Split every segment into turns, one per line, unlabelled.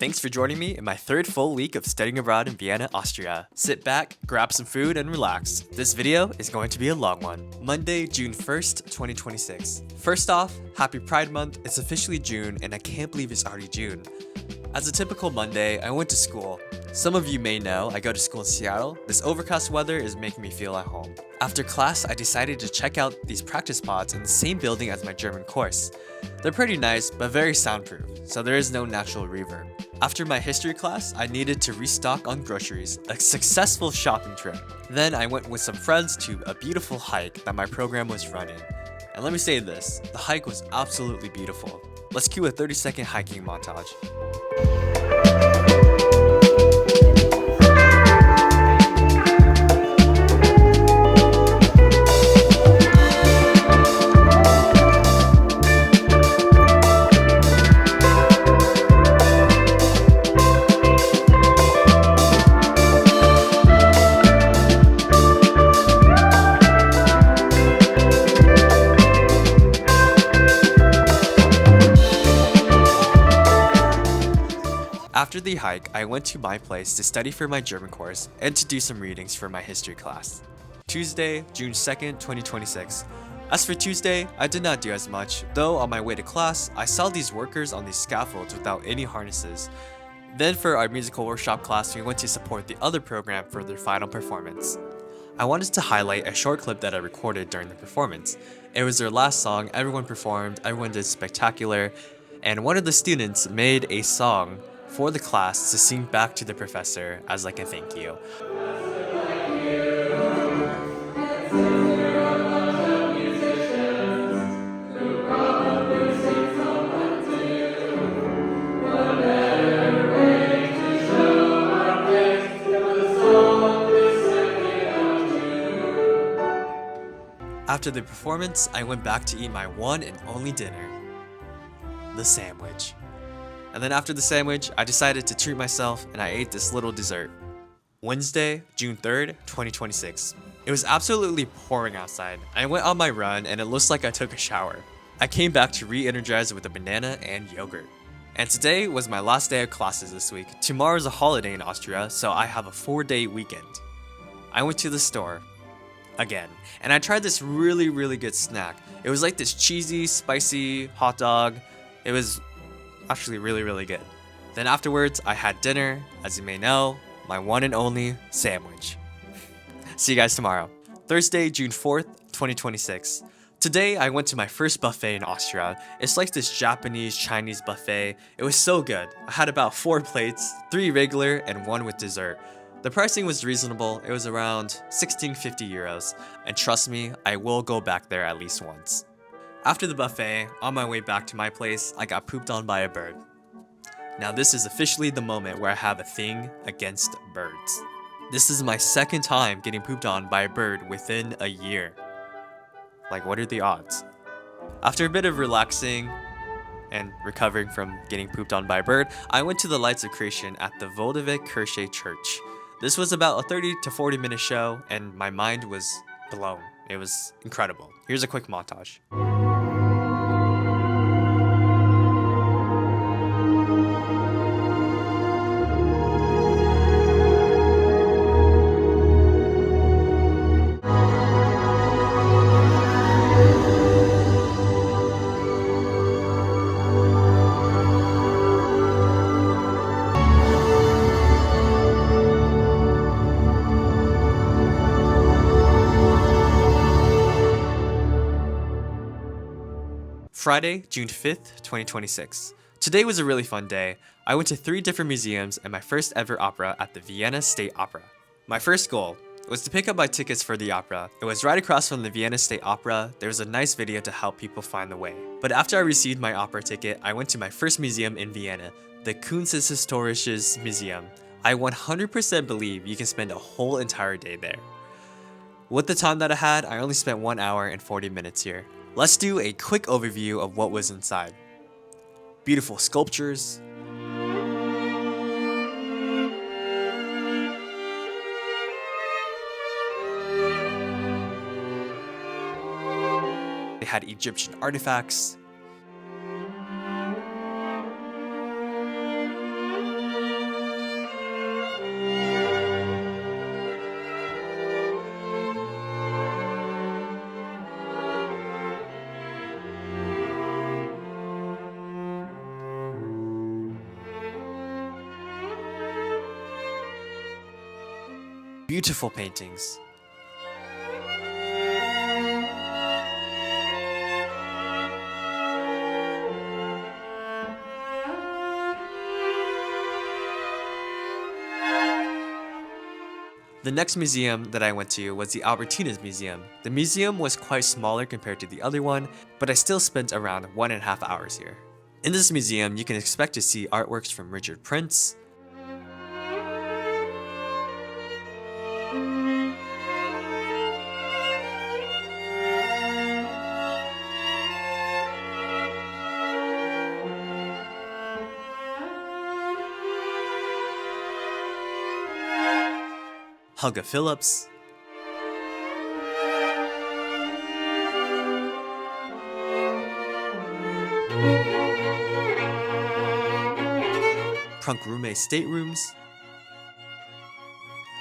Thanks for joining me in my third full week of studying abroad in Vienna, Austria. Sit back, grab some food, and relax. This video is going to be a long one. Monday, June 1st, 2026. First off, happy Pride Month. It's officially June, and I can't believe it's already June. As a typical Monday, I went to school. Some of you may know I go to school in Seattle. This overcast weather is making me feel at home. After class, I decided to check out these practice pods in the same building as my German course. They're pretty nice, but very soundproof, so there is no natural reverb. After my history class, I needed to restock on groceries, a successful shopping trip. Then I went with some friends to a beautiful hike that my program was running. And let me say this, the hike was absolutely beautiful. Let's cue a 30-second hiking montage. After the hike, I went to my place to study for my German course and to do some readings for my history class. Tuesday, June 2nd, 2026. As for Tuesday, I did not do as much, though on my way to class, I saw these workers on these scaffolds without any harnesses. Then for our musical workshop class, we went to support the other program for their final performance. I wanted to highlight a short clip that I recorded during the performance. It was their last song, everyone performed, everyone did spectacular, and one of the students made a song for the class to sing back to the professor as like a thank you. After the performance, I went back to eat my one and only dinner, the sandwich. And then after the sandwich, I decided to treat myself and I ate this little dessert. Wednesday, June 3rd, 2026. It was absolutely pouring outside. I went on my run and it looks like I took a shower. I came back to re-energize with a banana and yogurt. And today was my last day of classes this week. Tomorrow is a holiday in Austria, so I have a 4-day weekend. I went to the store again, and I tried this really good snack. It was like this cheesy, spicy hot dog. It was actually really good. Then afterwards, I had dinner, as you may know, my one and only sandwich. See you guys tomorrow. Thursday, June 4th, 2026. Today, I went to my first buffet in Austria. It's like this Japanese Chinese buffet. It was so good. I had about 4 plates, 3 regular and 1 with dessert. The pricing was reasonable. It was around 1650 euros. And trust me, I will go back there at least once. After the buffet, on my way back to my place, I got pooped on by a bird. Now this is officially the moment where I have a thing against birds. This is my second time getting pooped on by a bird within a year. Like, what are the odds? After a bit of relaxing and recovering from getting pooped on by a bird, I went to the Lights of Creation at the Voldevik Kirche Church. This was about a 30 to 40 minute show and my mind was blown. It was incredible. Here's a quick montage. Friday, June 5th, 2026. Today was a really fun day. I went to 3 different museums and my first ever opera at the Vienna State Opera. My first goal was to pick up my tickets for the opera. It was right across from the Vienna State Opera. There was a nice video to help people find the way. But after I received my opera ticket, I went to my first museum in Vienna, the Kunsthistorisches Museum. I 100% believe you can spend a whole entire day there. With the time that I had, I only spent 1 hour and 40 minutes here. Let's do a quick overview of what was inside. Beautiful sculptures, they had Egyptian artifacts, beautiful paintings. The next museum that I went to was the Albertina's Museum. The museum was quite smaller compared to the other one, but I still spent around 1.5 hours here. In this museum, you can expect to see artworks from Richard Prince, Helga Phillips, Prunk staterooms.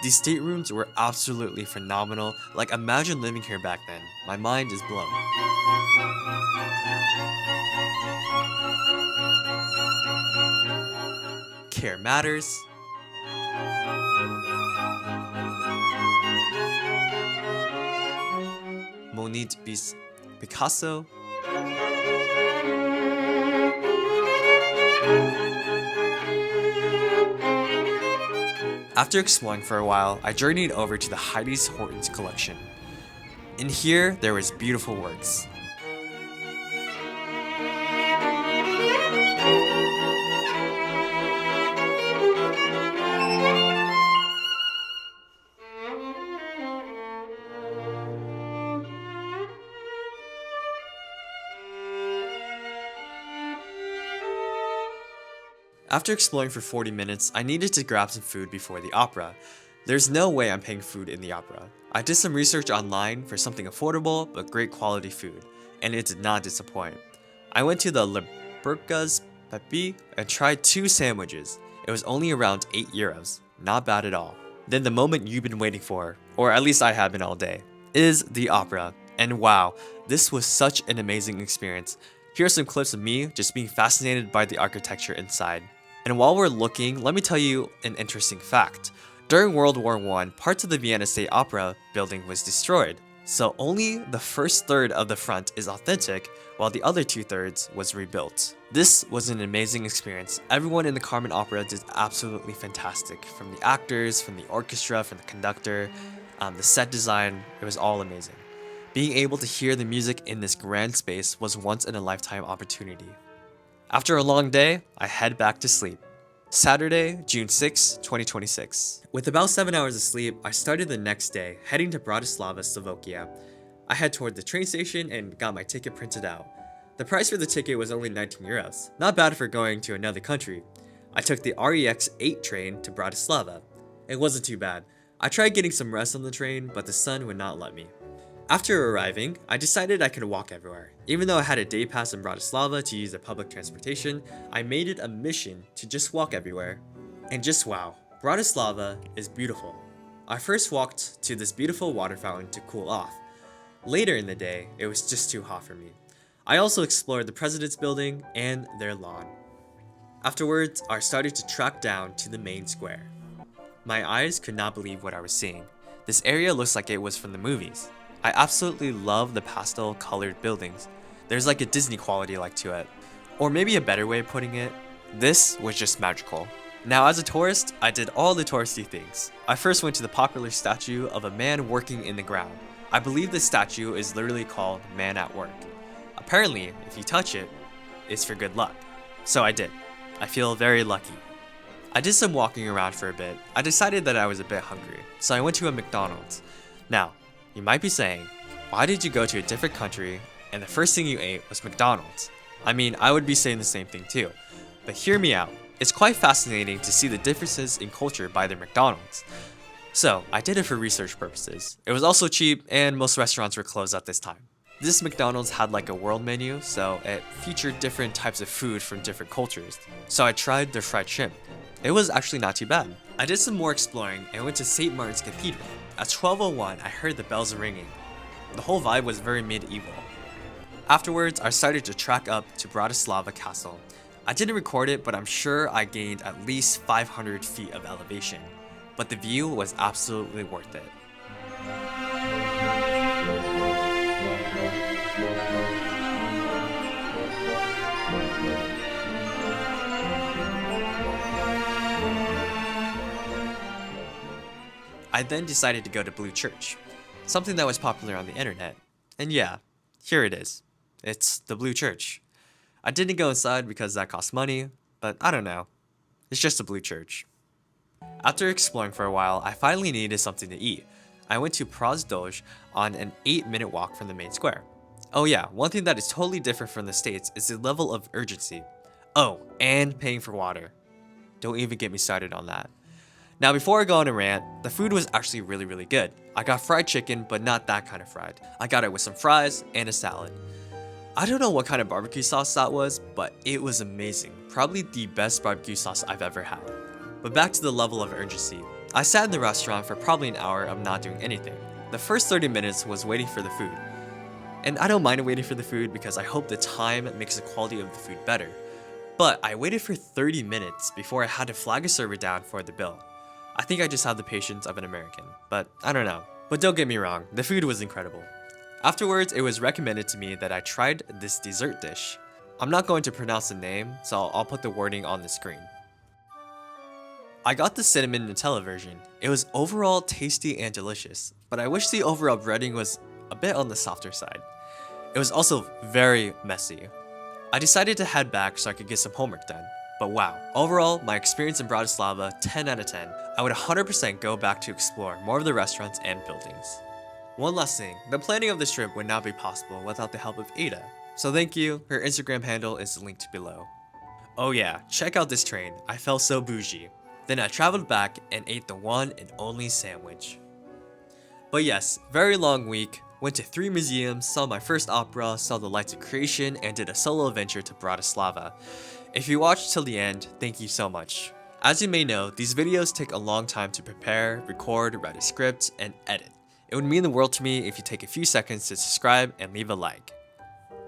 These staterooms were absolutely phenomenal. Like, imagine living here back then. My mind is blown. Care Matters. Monet bis Picasso. After exploring for a while, I journeyed over to the Heidi's Hortons collection. In here, there was beautiful works. After exploring for 40 minutes, I needed to grab some food before the opera. There's no way I'm paying food in the opera. I did some research online for something affordable but great quality food, and it did not disappoint. I went to the Le Burkas Pepi and tried 2 sandwiches. It was only around 8 euros. Not bad at all. Then the moment you've been waiting for, or at least I have been all day, is the opera. And wow, this was such an amazing experience. Here are some clips of me just being fascinated by the architecture inside. And while we're looking, let me tell you an interesting fact. During World War I, parts of the Vienna State Opera building was destroyed, so only the first third of the front is authentic, while the other 2/3 was rebuilt. This was an amazing experience. Everyone in the Carmen Opera did absolutely fantastic, from the actors, from the orchestra, from the conductor, the set design, it was all amazing. Being able to hear the music in this grand space was once in a lifetime opportunity. After a long day, I head back to sleep. Saturday, June 6, 2026. With about 7 hours of sleep, I started the next day, heading to Bratislava, Slovakia. I head toward the train station and got my ticket printed out. The price for the ticket was only 19 euros. Not bad for going to another country. I took the REX 8 train to Bratislava. It wasn't too bad. I tried getting some rest on the train, but the sun would not let me. After arriving, I decided I could walk everywhere. Even though I had a day pass in Bratislava to use the public transportation, I made it a mission to just walk everywhere. And just wow, Bratislava is beautiful. I first walked to this beautiful water fountain to cool off. Later in the day, it was just too hot for me. I also explored the President's Building and their lawn. Afterwards, I started to track down to the main square. My eyes could not believe what I was seeing. This area looks like it was from the movies. I absolutely love the pastel colored buildings. There's like a Disney quality like to it. Or maybe a better way of putting it, this was just magical. Now as a tourist, I did all the touristy things. I first went to the popular statue of a man working in the ground. I believe this statue is literally called Man at Work. Apparently, if you touch it, it's for good luck. So I did. I feel very lucky. I did some walking around for a bit. I decided that I was a bit hungry, so I went to a McDonald's. Now, you might be saying, why did you go to a different country and the first thing you ate was McDonald's? I mean, I would be saying the same thing too. But hear me out. It's quite fascinating to see the differences in culture by their McDonald's. So, I did it for research purposes. It was also cheap and most restaurants were closed at this time. This McDonald's had like a world menu, so it featured different types of food from different cultures. So I tried their fried shrimp. It was actually not too bad. I did some more exploring and went to St. Martin's Cathedral. At 12:01, I heard the bells ringing. The whole vibe was very medieval. Afterwards, I started to track up to Bratislava Castle. I didn't record it, but I'm sure I gained at least 500 feet of elevation. but the view was absolutely worth it. I then decided to go to Blue Church, something that was popular on the internet. And yeah, here it is. It's the Blue Church. I didn't go inside because that cost money, but I don't know. It's just a Blue Church. After exploring for a while, I finally needed something to eat. I went to Prazdoj on an 8-minute walk from the main square. Oh yeah, one thing that is totally different from the States is the level of urgency. Oh, and paying for water. Don't even get me started on that. Now before I go on a rant, the food was actually really good. I got fried chicken, but not that kind of fried. I got it with some fries and a salad. I don't know what kind of barbecue sauce that was, but it was amazing. Probably the best barbecue sauce I've ever had. But back to the level of urgency. I sat in the restaurant for probably an hour of not doing anything. The first 30 minutes was waiting for the food. And I don't mind waiting for the food because I hope the time makes the quality of the food better. But I waited for 30 minutes before I had to flag a server down for the bill. I think I just have the patience of an American, but I don't know. But don't get me wrong, the food was incredible. Afterwards, it was recommended to me that I tried this dessert dish. I'm not going to pronounce the name, so I'll put the wording on the screen. I got the cinnamon Nutella version. It was overall tasty and delicious, but I wish the overall breading was a bit on the softer side. It was also very messy. I decided to head back so I could get some homework done. But wow, overall, my experience in Bratislava, 10 out of 10. I would 100% go back to explore more of the restaurants and buildings. One last thing, the planning of this trip would not be possible without the help of Ada. So thank you, her Instagram handle is linked below. Oh yeah, check out this train, I felt so bougie. Then I traveled back and ate the one and only sandwich. But yes, very long week, went to 3 museums, saw my first opera, saw the Lights of Creation, and did a solo adventure to Bratislava. If you watched till the end, thank you so much. As you may know, these videos take a long time to prepare, record, write a script, and edit. It would mean the world to me if you take a few seconds to subscribe and leave a like.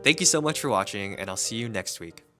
Thank you so much for watching, and I'll see you next week.